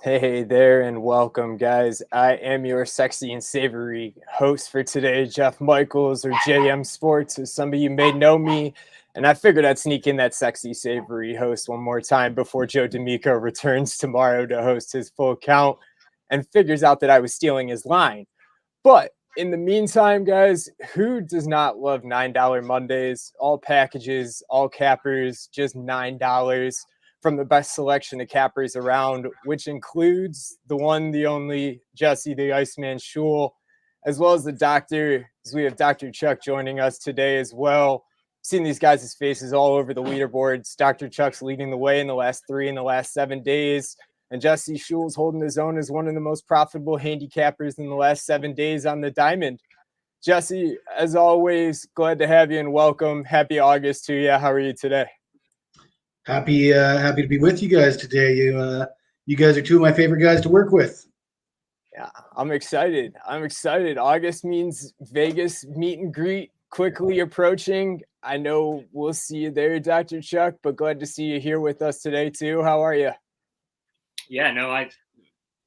Hey there and welcome, guys. I am your sexy and savory host for today, Jeff Michaels, or JM Sports, as some of you may know me. And I figured I'd sneak in that sexy, savory host one more time before Joe D'Amico returns tomorrow to host his full count and figures out that I was stealing his line. But in the meantime, guys, who does not love $9 Mondays? All packages, all cappers, just $9 from the best selection of cappers around, which includes the one, the only Jesse the Iceman Schule, as well as the doctor, as we have Dr. Chuck joining us today as well. Seen these guys' faces all over the leaderboards. Dr. Chuck's leading the way in the last 7 days. And Jesse Schule's holding his own as one of the most profitable handicappers in the last 7 days on the diamond. Jesse, as always, glad to have you and welcome. Happy August to you. How are you today? Happy to be with you guys today. You guys are two of my favorite guys to work with. Yeah, I'm excited. August means Vegas meet and greet quickly approaching. I know we'll see you there, Dr. Chuck, but glad to see you here with us today too. How are you? Yeah, no, I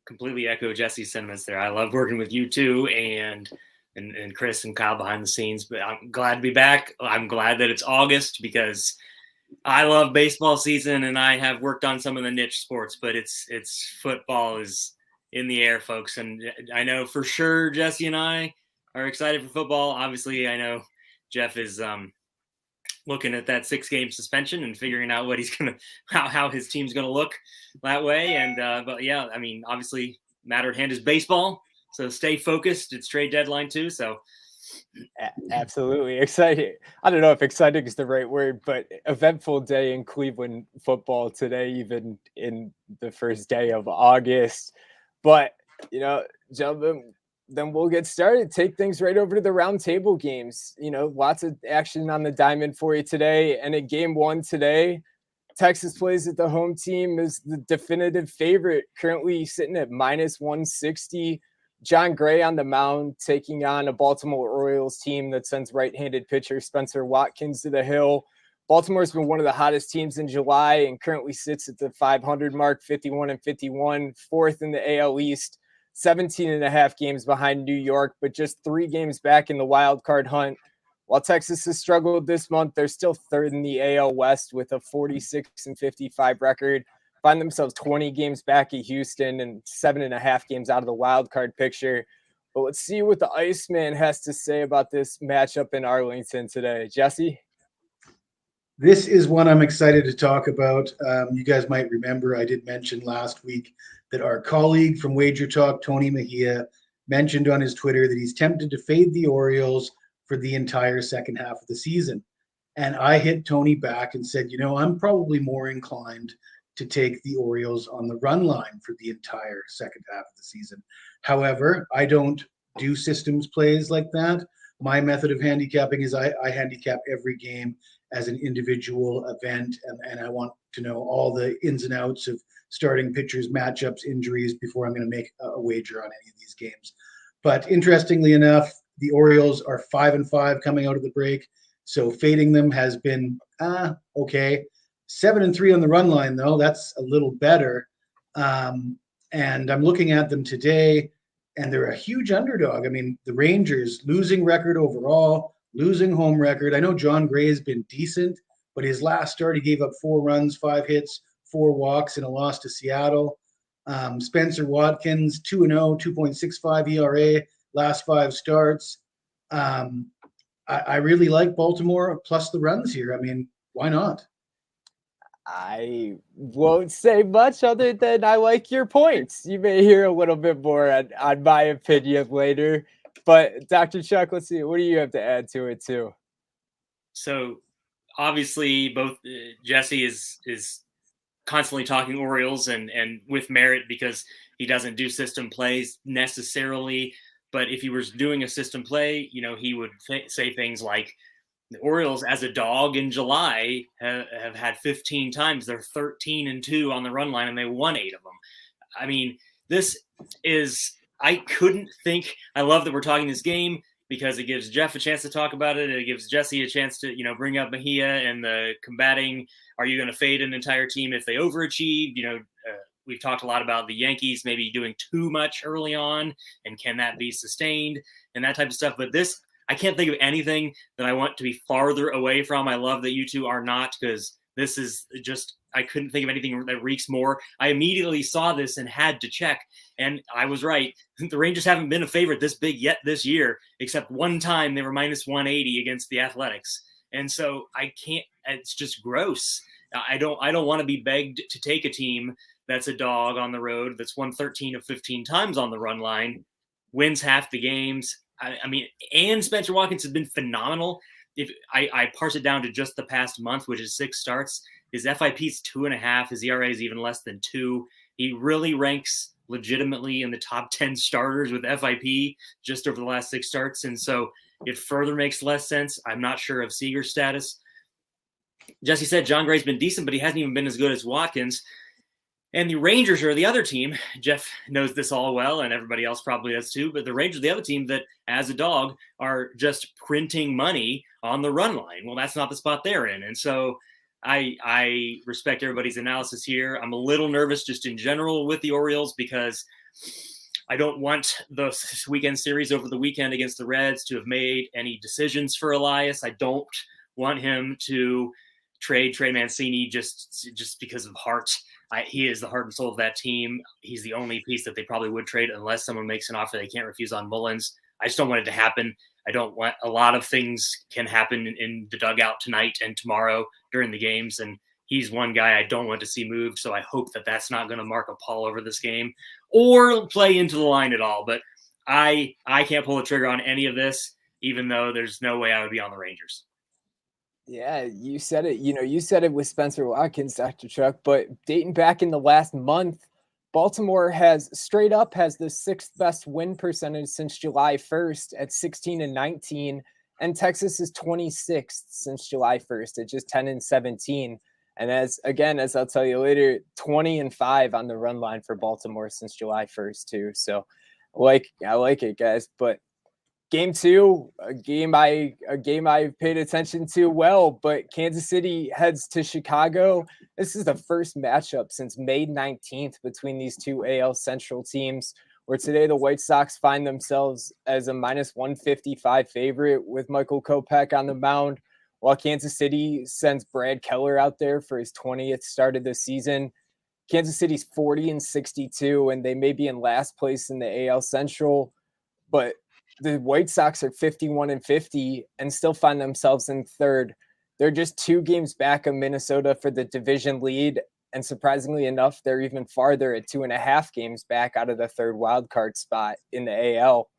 completely echo Jesse's sentiments there. I love working with you too, and Chris and Kyle behind the scenes. But I'm glad to be back. I'm glad that it's August because I love baseball season, and I have worked on some of the niche sports. But it's football is in the air, folks, and I know for sure Jesse and I are excited for football. Obviously, I know Jeff is looking at that 6-game suspension and figuring out what he's how his team's gonna look that way. And but yeah, I mean, obviously, matter at hand is baseball, so stay focused. It's trade deadline too, so absolutely excited. I don't know if exciting is the right word, but eventful day in Cleveland football today, even in the first day of August. But gentlemen, then we'll get started. Take things right over to the round table games. Lots of action on the diamond for you today. And in game one today, Texas plays at the home team is the definitive favorite, currently sitting at minus 160. John Gray on the mound taking on a Baltimore Orioles team that sends right-handed pitcher Spencer Watkins to the hill. Baltimore's been one of the hottest teams in July and currently sits at the 500 mark, 51-51, fourth in the AL East. 17 and a half games behind New York, but just 3 games back in the wild card hunt. While Texas has struggled this month, they're still third in the AL West with a 46-55 record. Find themselves 20 games back at Houston and 7.5 games out of the wild card picture. But let's see what the Iceman has to say about this matchup in Arlington today. Jesse? This is one I'm excited to talk about. You guys might remember I did mention last week that our colleague from Wager Talk, Tony Mejia, mentioned on his Twitter that he's tempted to fade the Orioles for the entire second half of the season. And I hit Tony back and said, I'm probably more inclined to take the Orioles on the run line for the entire second half of the season. However, I don't do systems plays like that. My method of handicapping is I handicap every game as an individual event, and I want to know all the ins and outs of starting pitchers, matchups, injuries before I'm going to make a wager on any of these games. But interestingly enough, the Orioles are 5-5 coming out of the break, so fading them has been okay. 7-3 on the run line, though. That's a little better. And I'm looking at them today, and they're a huge underdog. I mean, the Rangers losing record overall, losing home record. I know John Gray has been decent, but his last start, he gave up 4 runs, 5 hits, 4 walks, and a loss to Seattle. Spencer Watkins, 2-0, 2.65 ERA, last 5 starts. I really like Baltimore plus the runs here. I mean, why not? I won't say much other than I like your points. You may hear a little bit more on my opinion later. But Dr. Chuck, let's see. What do you have to add to it too? So obviously both Jesse is constantly talking Orioles and with merit because he doesn't do system plays necessarily. But if he was doing a system play, he would say things like the Orioles as a dog in July have had 15 times. They're 13-2 on the run line and they won 8 of them. I mean, I couldn't think. I love that we're talking this game because it gives Jeff a chance to talk about it. It gives Jesse a chance to, bring up Mejia and the combating. Are you going to fade an entire team if they overachieve? we've talked a lot about the Yankees maybe doing too much early on, and can that be sustained and that type of stuff. But this, I can't think of anything that I want to be farther away from. I love that you two are not, because this is just, I couldn't think of anything that reeks more. I immediately saw this and had to check, and I was right. The Rangers haven't been a favorite this big yet this year, except one time they were minus 180 against the Athletics. And so I can't, it's just gross. I don't want to be begged to take a team that's a dog on the road, that's won 13 of 15 times on the run line, wins half the games. I mean, and Spencer Watkins has been phenomenal. If I parse it down to just the past month, which is 6 starts, his FIP is 2.5. His ERA is even less than 2. He really ranks legitimately in the top 10 starters with FIP just over the last 6 starts. And so it further makes less sense. I'm not sure of Seager's status. Jesse said John Gray's been decent, but he hasn't even been as good as Watkins. And the Rangers are the other team. Jeff knows this all well, and everybody else probably does too. But the Rangers are the other team that, as a dog, are just printing money on the run line. Well, that's not the spot they're in. And so I respect everybody's analysis here. I'm a little nervous just in general with the Orioles, because I don't want the weekend series over the weekend against the Reds to have made any decisions for Elias. I don't want him to trade Trey Mancini just because of heart. He is the heart and soul of that team. He's the only piece that they probably would trade unless someone makes an offer they can't refuse on Mullins. I just don't want it to happen. I don't want, a lot of things can happen in the dugout tonight and tomorrow during the games, and he's one guy I don't want to see moved. So I hope that that's not going to mark a pall over this game or play into the line at all. But I can't pull the trigger on any of this, even though there's no way I would be on the Rangers. Yeah, you said it. You said it with Spencer Watkins, Dr. Chuck, but dating back in the last month, Baltimore has straight up has the 6th best win percentage since July 1st at 16-19, and Texas is 26th since July 1st at just 10-17. And as I'll tell you later, 20-5 on the run line for Baltimore since July 1st too. So I like it, guys. But Game 2, a game I paid attention to well, but Kansas City heads to Chicago. This is the first matchup since May 19th between these two AL Central teams, where today the White Sox find themselves as a minus 155 favorite with Michael Kopech on the mound, while Kansas City sends Brad Keller out there for his 20th start of the season. Kansas City's 40-62, and they may be in last place in the AL Central, but the White Sox are 51-50 and still find themselves in third. They're just 2 games back of Minnesota for the division lead. And surprisingly enough, they're even farther at 2.5 games back out of the third wild card spot in the AL.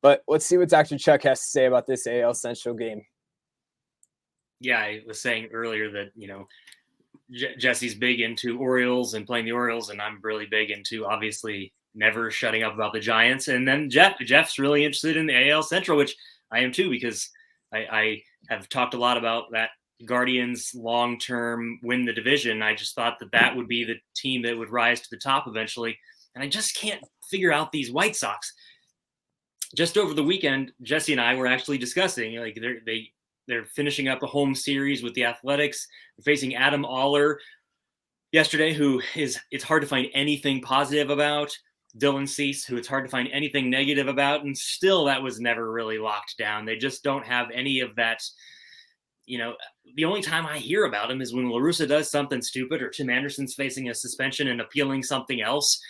But let's see what Dr. Chuck has to say about this AL Central game. Yeah, I was saying earlier that, Jesse's big into Orioles and playing the Orioles, and I'm really big into, obviously, never shutting up about the Giants. And then Jeff's really interested in the AL Central, which I am too, because I have talked a lot about that Guardians long-term win the division. I just thought that would be the team that would rise to the top eventually. And I just can't figure out these White Sox. Just over the weekend, Jesse and I were actually discussing, they're finishing up a home series with the Athletics. They're facing Adam Oller yesterday, it's hard to find anything positive about. Dylan Cease, who it's hard to find anything negative about, and still that was never really locked down. They just don't have any of that. The only time I hear about him is when La Russa does something stupid, or Tim Anderson's facing a suspension and appealing something else,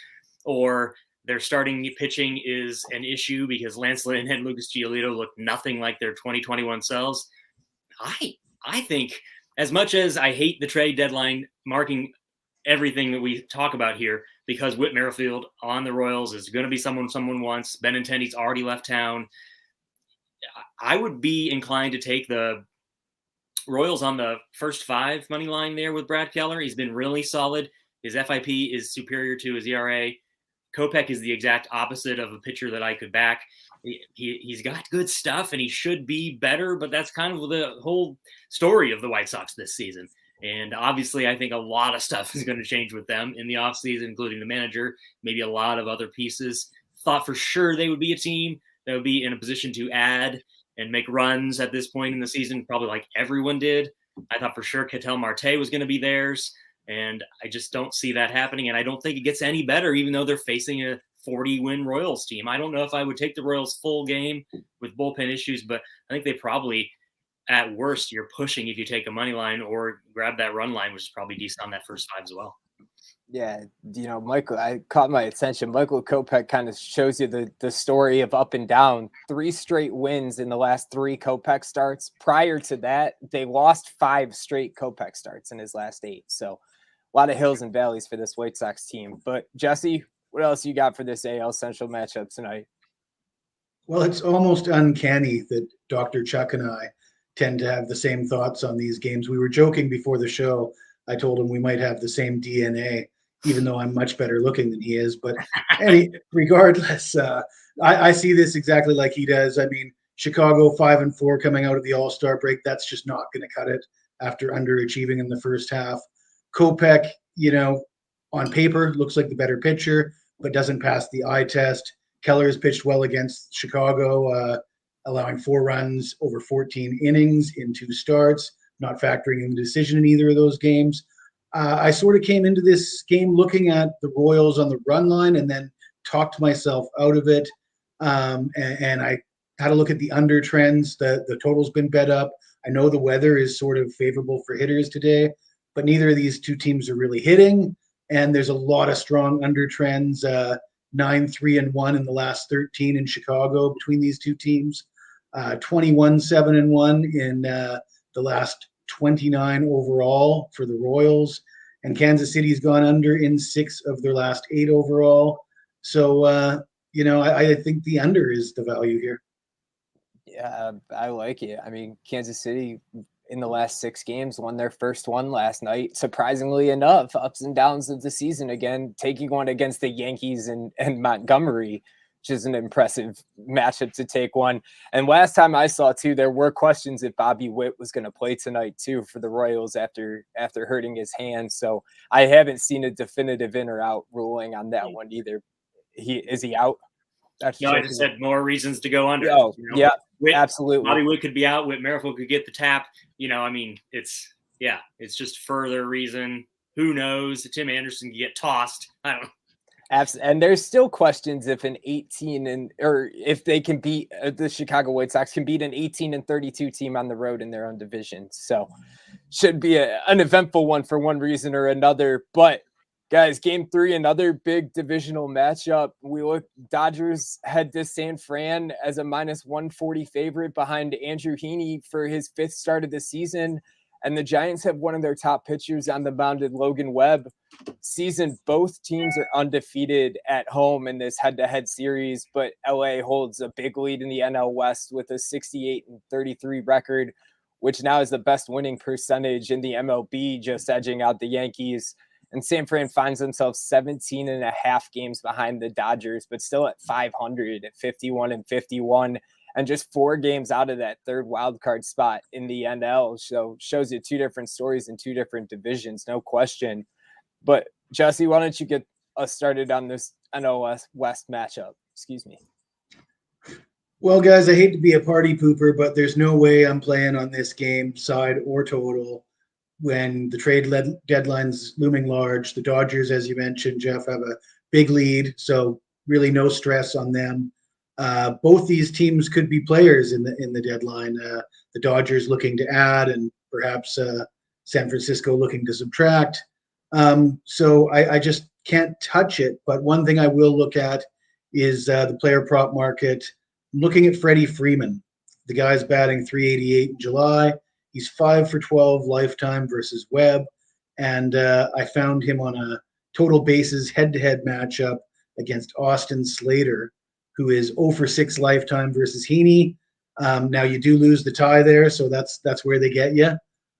or their starting pitching is an issue because Lance Lynn and Lucas Giolito look nothing like their 2021 selves. I think, as much as I hate the trade deadline marking everything that we talk about here, because Whit Merrifield on the Royals is going to be someone wants. Benintendi's already left town. I would be inclined to take the Royals on the first 5 money line there with Brad Keller. He's been really solid. His FIP is superior to his ERA. Kopech is the exact opposite of a pitcher that I could back. He's got good stuff, and he should be better, but that's kind of the whole story of the White Sox this season. And obviously, I think a lot of stuff is going to change with them in the offseason, including the manager, maybe a lot of other pieces. Thought for sure they would be a team that would be in a position to add and make runs at this point in the season, probably like everyone did. I thought for sure Ketel Marte was going to be theirs. And I just don't see that happening. And I don't think it gets any better, even though they're facing a 40-win Royals team. I don't know if I would take the Royals full game with bullpen issues, but I think they probably, at worst, you're pushing if you take a money line or grab that run line, which is probably decent on that first 5 as well. Yeah, Michael, I caught my attention. Michael Kopech kind of shows you the story of up and down. 3 straight wins in the last 3 Kopech starts. Prior to that, they lost 5 straight Kopech starts in his last 8. So a lot of hills and valleys for this White Sox team. But Jesse, what else you got for this AL Central matchup tonight? Well, it's almost uncanny that Dr. Chuck and I tend to have the same thoughts on these games. We were joking before the show. I told him we might have the same DNA, even though I'm much better looking than he is. But regardless, I see this exactly like he does. I mean, Chicago 5-4 coming out of the All-Star break, that's just not going to cut it after underachieving in the first half. Kopech, on paper, looks like the better pitcher, but doesn't pass the eye test. Keller's pitched well against Chicago, allowing 4 runs over 14 innings in 2 starts, not factoring in the decision in either of those games. I sort of came into this game looking at the Royals on the run line and then talked myself out of it. And I had a look at the under trends. The total's been bet up. I know the weather is sort of favorable for hitters today, but neither of these 2 teams are really hitting. And there's a lot of strong under trends. 9-3-1 in the last 13 in Chicago between these 2 teams. 21-7-1 in the last 29 overall for the Royals. And Kansas City's gone under in 6 of their last 8 overall. So, I think the under is the value here. Yeah, I like it. I mean, Kansas City in the last 6 games won their first one last night. Surprisingly enough, ups and downs of the season again, taking one against the Yankees and Montgomery, which is an impressive matchup to take one. And last time I saw too, there were questions if Bobby Witt was going to play tonight too for the Royals after hurting his hand. So I haven't seen a definitive in or out ruling on that one either. Is he out? No, I just said more reasons to go under. Oh, yeah, Witt, absolutely. Bobby Witt could be out. Whit Merrifield could get the tap. It's just further reason. Who knows? Tim Anderson could get tossed. I don't know. And there's still questions if an 18 or if they can beat the Chicago White Sox can beat an 18-32 team on the road in their own division. So should be an eventful one for one reason or another. But guys, game 3, another big divisional matchup. Dodgers head to San Fran as a -140 favorite behind Andrew Heaney for his 5th start of the season. And the Giants have one of their top pitchers on the mound, Logan Webb. Both teams are undefeated at home in this head-to-head series, but LA holds a big lead in the NL West with a 68-33 record, which now is the best winning percentage in the MLB, just edging out the Yankees. And San Fran finds themselves 17.5 games behind the Dodgers, but still at 500 at 51-51. And just 4 games out of that 3rd wild card spot in the NL. So shows you 2 different stories in 2 different divisions, no question. But Jesse, why don't you get us started on this NL West matchup? Excuse me. Well, guys, I hate to be a party pooper, but there's no way I'm playing on this game, side or total, when the trade deadline's looming large. The Dodgers, as you mentioned, Jeff, have a big lead, so really no stress on them. Both these teams could be players in the deadline. The Dodgers looking to add, and perhaps San Francisco looking to subtract. So I just can't touch it. But one thing I will look at is the player prop market. I'm looking at Freddie Freeman. The guy's batting .388 in July. He's 5 for 12 lifetime versus Webb. And I found him on a total bases head-to-head matchup against Austin Slater, who is 0 for 6 lifetime versus Heaney. Now you do lose the tie there, so that's where they get you.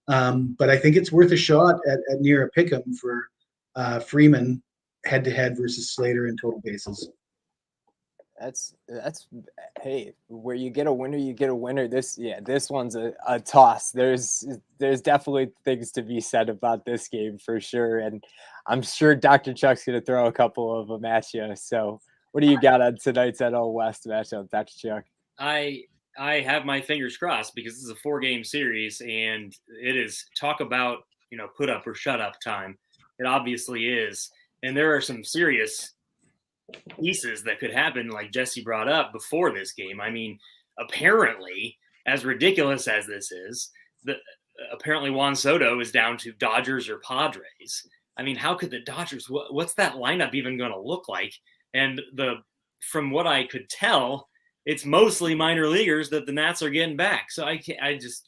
But I think it's worth a shot at near a pick'em for Freeman head-to-head versus Slater in total bases. That's hey, where you get a winner, you get a winner. This one's a toss. There's definitely things to be said about this game for sure, and I'm sure Dr. Chuck's gonna throw a couple of them at you. So, what do you got on tonight's NL West matchup, Dr. Chuck? I have my fingers crossed because this is a 4-game series, and it is talk about put up or shut up time. It obviously is. And there are some serious pieces that could happen, like Jesse brought up before this game. I mean, apparently, as ridiculous as this is, apparently Juan Soto is down to Dodgers or Padres. I mean, how could the Dodgers? What's that lineup even going to look like? And from what I could tell, it's mostly minor leaguers that the Nats are getting back. So I just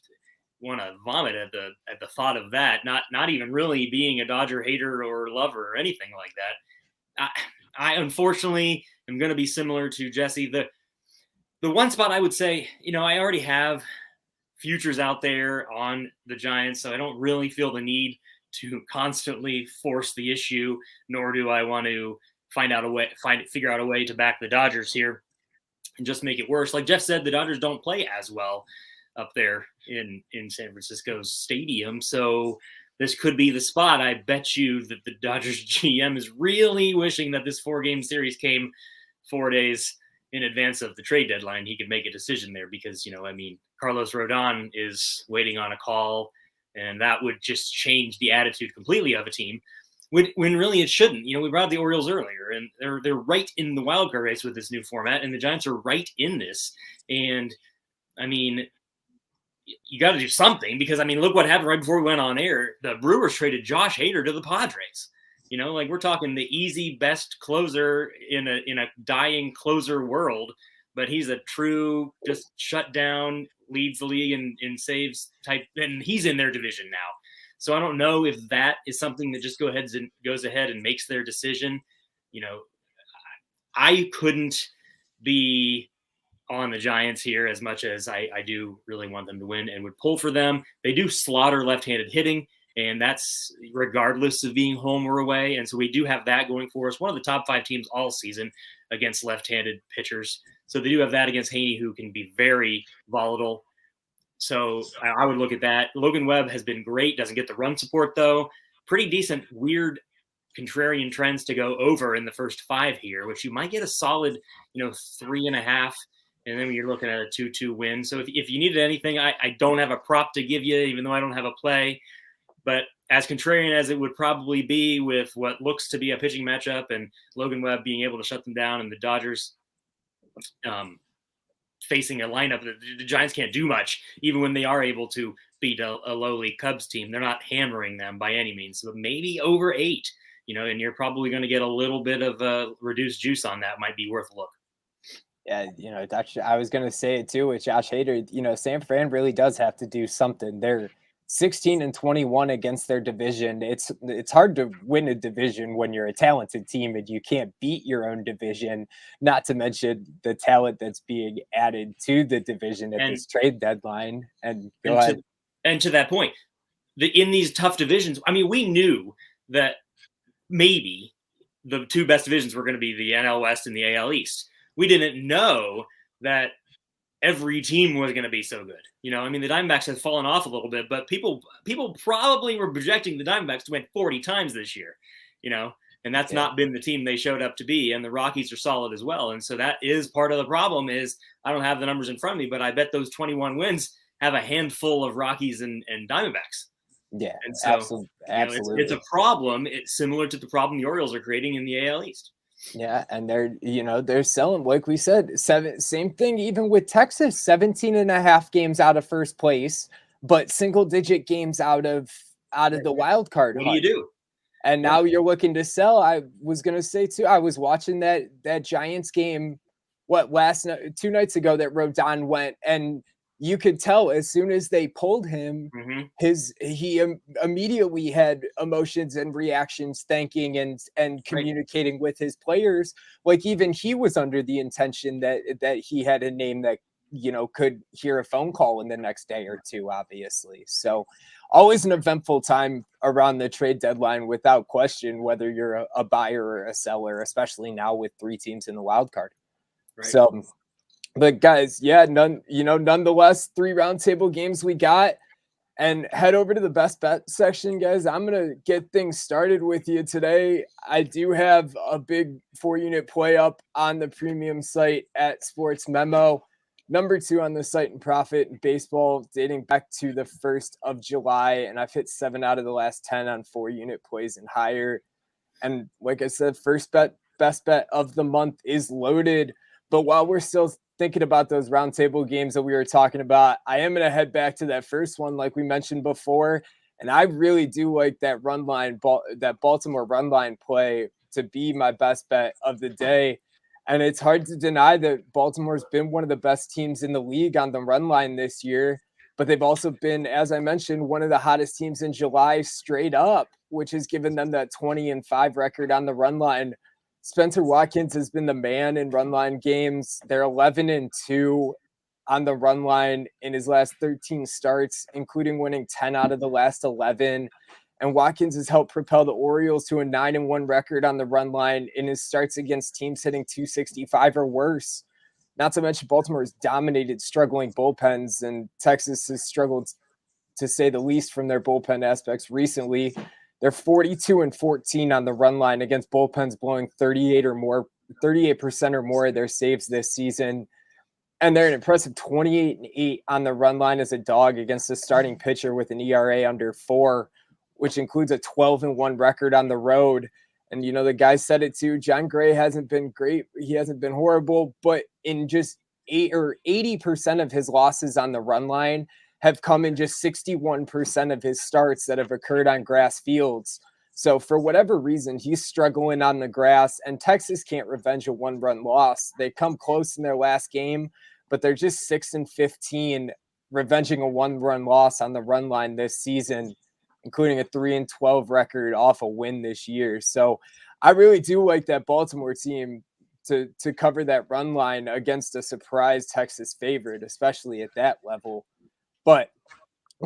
want to vomit at the thought of that. Not even really being a Dodger hater or lover or anything like that. I unfortunately am going to be similar to Jesse. The one spot I would say, I already have futures out there on the Giants, so I don't really feel the need to constantly force the issue, nor do I want to figure out a way to back the Dodgers here and just make it worse. Like Jeff said, the Dodgers don't play as well up there in San Francisco's stadium, so this could be the spot. I bet you that the Dodgers GM is really wishing that this 4-game series came 4 days in advance of the trade deadline. He could make a decision there because, Carlos Rodon is waiting on a call, and that would just change the attitude completely of a team when really it shouldn't. We brought up the Orioles earlier, and they're right in the wild card race with this new format, and the Giants are right in this. And you got to do something because, look what happened right before we went on air. The Brewers traded Josh Hader to the Padres. We're talking the easy best closer in a dying closer world, but he's a true just shut down, leads the league in saves type, and he's in their division now. So I don't know if that is something that just goes ahead and makes their decision. I couldn't be on the Giants here as much as I do really want them to win and would pull for them. They do slaughter left-handed hitting, and that's regardless of being home or away. And so we do have that going for us. One of the top 5 teams all season against left-handed pitchers. So they do have that against Haney, who can be very volatile. So I would look at that. Logan Webb has been great. Doesn't get the run support, though. Pretty decent, weird contrarian trends to go over in the first 5 here, which you might get a solid, 3.5. And then you're looking at a 2-2 win. So if you needed anything, I don't have a prop to give you, even though I don't have a play. But as contrarian as it would probably be with what looks to be a pitching matchup and Logan Webb being able to shut them down and the Dodgers facing a lineup that the Giants can't do much, even when they are able to beat a lowly Cubs team. They're not hammering them by any means. So maybe over 8, and you're probably going to get a little bit of a reduced juice on that. Might be worth a look. Yeah, I was going to say it too with Josh Hader. San Fran really does have to do something. They're 16-21 against their division. It's hard to win a division when you're a talented team and you can't beat your own division, not to mention the talent that's being added to the division at this trade deadline. And to that point, in these tough divisions, we knew that maybe the 2 best divisions were going to be the NL West and the AL East. We didn't know that every team was going to be so good. The Diamondbacks have fallen off a little bit, but people probably were projecting the Diamondbacks to win 40 times this year, and that's not been the team they showed up to be. And the Rockies are solid as well. And so that is part of the problem. Is I don't have the numbers in front of me, but I bet those 21 wins have a handful of Rockies and Diamondbacks. Yeah, and so, absolutely. It's a problem. It's similar to the problem the Orioles are creating in the AL East. Yeah, and they're selling, like we said, same thing even with Texas, 17.5 games out of first place, but single-digit games out of the wild card. What do you do? And now you're looking to sell. I was going to say too, I was watching that Giants game, 2 nights ago that Rodon went, and you could tell as soon as they pulled him, he immediately had emotions and reactions, thanking and communicating with his players. Like even he was under the intention that he had a name that, could hear a phone call in the next day or 2, obviously. So always an eventful time around the trade deadline, without question, whether you're a buyer or a seller, especially now with 3 teams in the wild card. Right. So, but guys, nonetheless, 3 roundtable games we got, and head over to the best bet section, guys. I'm going to get things started with you today. I do have a big 4-unit play up on the premium site at SportsMemo. number 2 on the site in profit in baseball dating back to the 1st of July. And I've hit 7 out of the last 10 on 4-unit plays and higher. And like I said, best bet of the month is loaded. But while we're still thinking about those roundtable games that we were talking about, I am going to head back to that first one, like we mentioned before. And I really do like that run line, that Baltimore run line play to be my best bet of the day. And it's hard to deny that Baltimore's been one of the best teams in the league on the run line this year. But they've also been, as I mentioned, one of the hottest teams in July straight up, which has given them that 20-5 record on the run line. Spencer Watkins has been the man in run line games. They're 11-2 on the run line in his last 13 starts, including winning 10 out of the last 11. And Watkins has helped propel the Orioles to a 9-1 record on the run line in his starts against teams hitting 265 or worse. Not to mention Baltimore's dominated struggling bullpens, and Texas has struggled, to say the least, from their bullpen aspects recently. They're 42-14 on the run line against bullpens blowing 38% or more of their saves this season. And they're an impressive 28-8 on the run line as a dog against a starting pitcher with an ERA under 4, which includes a 12-1 record on the road. And, the guy said it too. John Gray hasn't been great. He hasn't been horrible, but in just 80% of his losses on the run line have come in just 61% of his starts that have occurred on grass fields. So for whatever reason, he's struggling on the grass, and Texas can't revenge a 1-run loss. They come close in their last game, but they're just 6-15 revenging a 1-run loss on the run line this season, including a 3-12 record off a win this year. So I really do like that Baltimore team to cover that run line against a surprise Texas favorite, especially at that level. But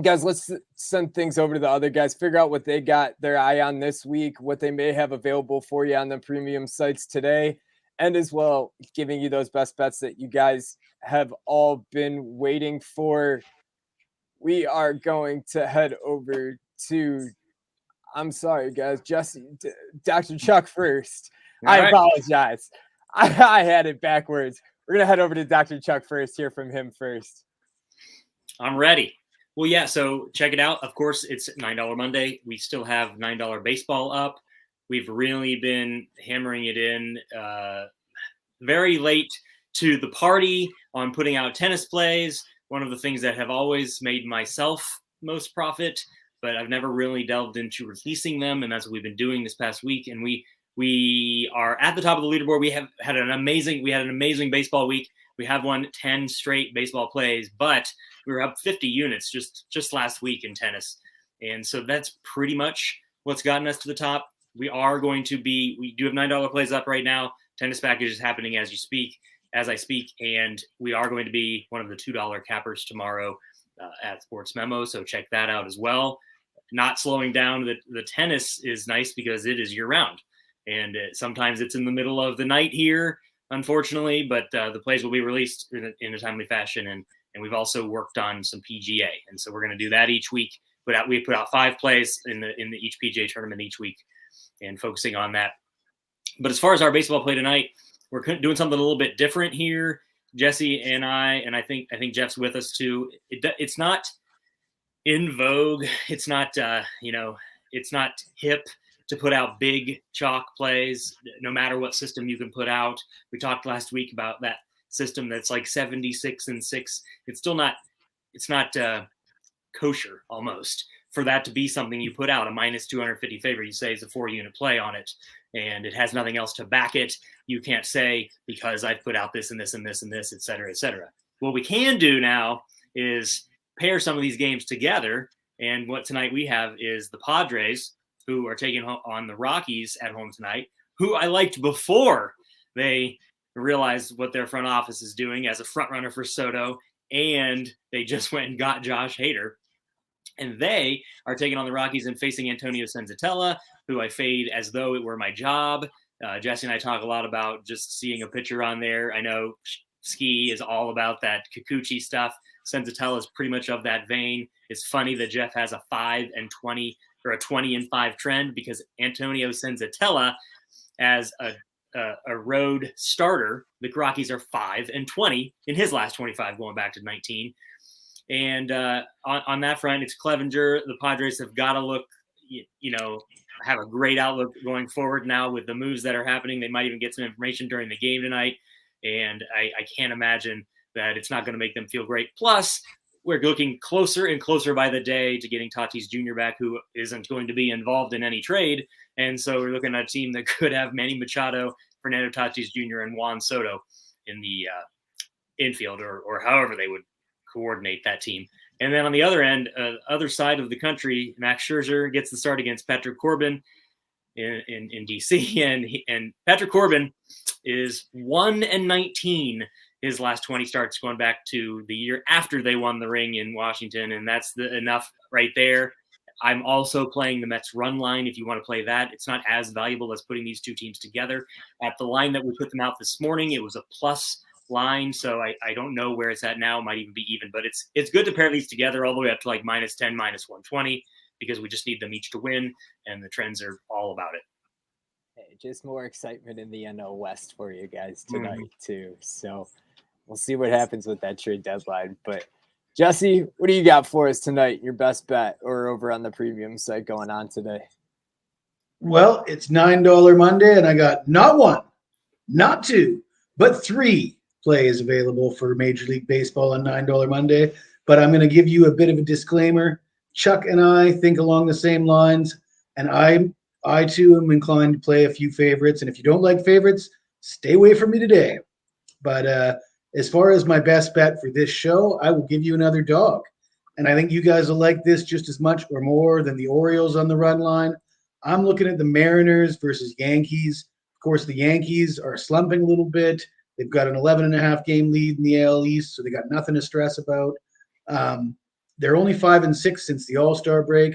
guys, let's send things over to the other guys, figure out what they got their eye on this week, what they may have available for you on the premium sites today, and as well giving you those best bets that you guys have all been waiting for. We are going to head over to, I'm sorry, guys, Dr. Chuck first. I apologize. I had it backwards. We're going to head over to Dr. Chuck first, hear from him first. I'm ready. Well, yeah, so check it out. Of course, it's $9 Monday. We still have $9 baseball up. We've really been hammering it in very late to the party on putting out tennis plays. One of the things that have always made myself most profit, but I've never really delved into releasing them, and that's what we've been doing this past week. And we are at the top of the leaderboard. We had an amazing baseball week. We have won 10 straight baseball plays, but we were up 50 units just last week in tennis. And so that's pretty much what's gotten us to the top. We do have $9 plays up right now. Tennis package is happening as I speak, and we are going to be one of the $2 cappers tomorrow at SportsMemo. So check that out as well. Not slowing down. The tennis is nice because it is year round, and sometimes it's in the middle of the night here, unfortunately, but the plays will be released in a timely fashion. And we've also worked on some PGA. And so we're going to do that each week. We put out 5 plays in each PGA tournament each week and focusing on that. But as far as our baseball play tonight, we're doing something a little bit different here. Jesse and I think Jeff's with us too. It's not in vogue. It's not, it's not hip to put out big chalk plays, no matter what system you can put out. We talked last week about that system that's like 76-6. It's still not, it's not kosher almost for that to be something you put out, a minus 250 favor. You say it's a 4-unit play on it, and it has nothing else to back it. You can't say because I've put out this and this and this and this, et cetera, et cetera. What we can do now is pair some of these games together. And what tonight we have is the Padres, who are taking on the Rockies at home tonight, who I liked before they realized what their front office is doing as a front runner for Soto. And they just went and got Josh Hader. And they are taking on the Rockies and facing Antonio Senzatella, who I fade as though it were my job. Jesse and I talk a lot about just seeing a pitcher on there. I know Ski is all about that Kikuchi stuff. Senzatella is pretty much of that vein. It's funny that Jeff has a 5-20 or a 20-5 trend because Antonio Senzatella, as a a road starter. The Rockies are 5-20 in his last 25, going back to 19. And on that front, it's Clevenger. The Padres have got to look, have a great outlook going forward now with the moves that are happening. They might even get some information during the game tonight. And I can't imagine that it's not going to make them feel great. Plus, we're looking closer and closer by the day to getting Tatis Jr. back, who isn't going to be involved in any trade. And so we're looking at a team that could have Manny Machado, Fernando Tatis Jr., and Juan Soto in the infield, or however they would coordinate that team. And then on the other end, other side of the country, Max Scherzer gets the start against Patrick Corbin in DC. And Patrick Corbin is 1-19 his last 20 starts, going back to the year after they won the ring in Washington. And that's enough right there. I'm also playing the Mets run line. If you want to play that, it's not as valuable as putting these two teams together. At the line that we put them out this morning, it was a plus line. So I don't know where it's at now. It might even be even, but it's good to pair these together all the way up to like -10, -120, because we just need them each to win. And the trends are all about it. Hey, just more excitement in the NL West for you guys tonight too. So we'll see what happens with that trade deadline. But Jesse, what do you got for us tonight? Your best bet, or over on the premium site going on today? Well, it's $9 Monday, and I got not one, not two, but three plays available for Major League Baseball on $9 Monday. But I'm going to give you a bit of a disclaimer. Chuck and I think along the same lines, and I too am inclined to play a few favorites. And if you don't like favorites, stay away from me today. But as far as my best bet for this show, I will give you another dog. And I think you guys will like this just as much or more than the Orioles on the run line. I'm looking at the Mariners versus Yankees. Of course, the Yankees are slumping a little bit. They've got an 11.5 game lead in the AL East, so they got nothing to stress about. They're only 5-6 since the All-Star break.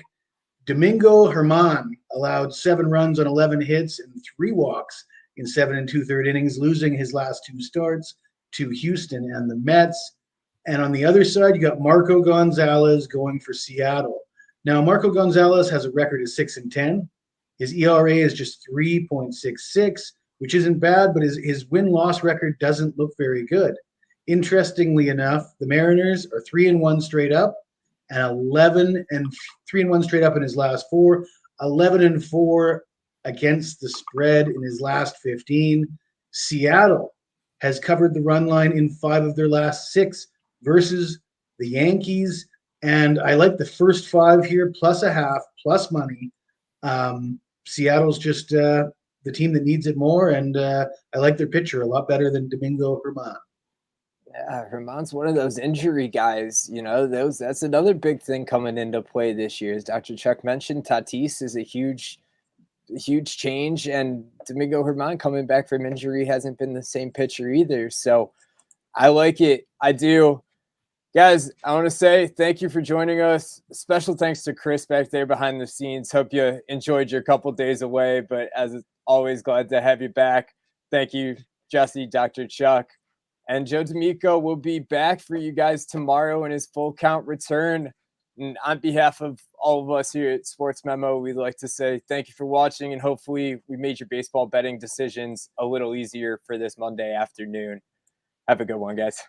Domingo Germán allowed 7 runs on 11 hits and 3 walks in 7 2/3 innings, losing his last 2 starts to Houston and the Mets. And on the other side, you got Marco Gonzalez going for Seattle. Now, Marco Gonzalez has a record of 6-10. His ERA is just 3.66, which isn't bad, but his win-loss record doesn't look very good. Interestingly enough, the Mariners are 3-1 straight up, and 3-1 straight up in his last 4, 11-4 against the spread in his last 15. Seattle has covered the run line in 5 of their last 6 versus the Yankees. And I like the first 5 here, plus a half, plus money. Seattle's just the team that needs it more, and I like their pitcher a lot better than Domingo Germán. Yeah, Germán's one of those injury guys. That's another big thing coming into play this year. As Dr. Chuck mentioned, Tatis is a huge change, and Domingo Germán coming back from injury hasn't been the same pitcher either. So I like it. I do. Guys, I want to say thank you for joining us. Special thanks to Chris back there behind the scenes. Hope you enjoyed your couple days away, but as always, glad to have you back. Thank you, Jesse, Dr. Chuck. And Joe D'Amico will be back for you guys tomorrow in his full count return. And on behalf of all of us here at Sports Memo, we'd like to say thank you for watching, and hopefully we made your baseball betting decisions a little easier for this Monday afternoon. Have a good one, guys.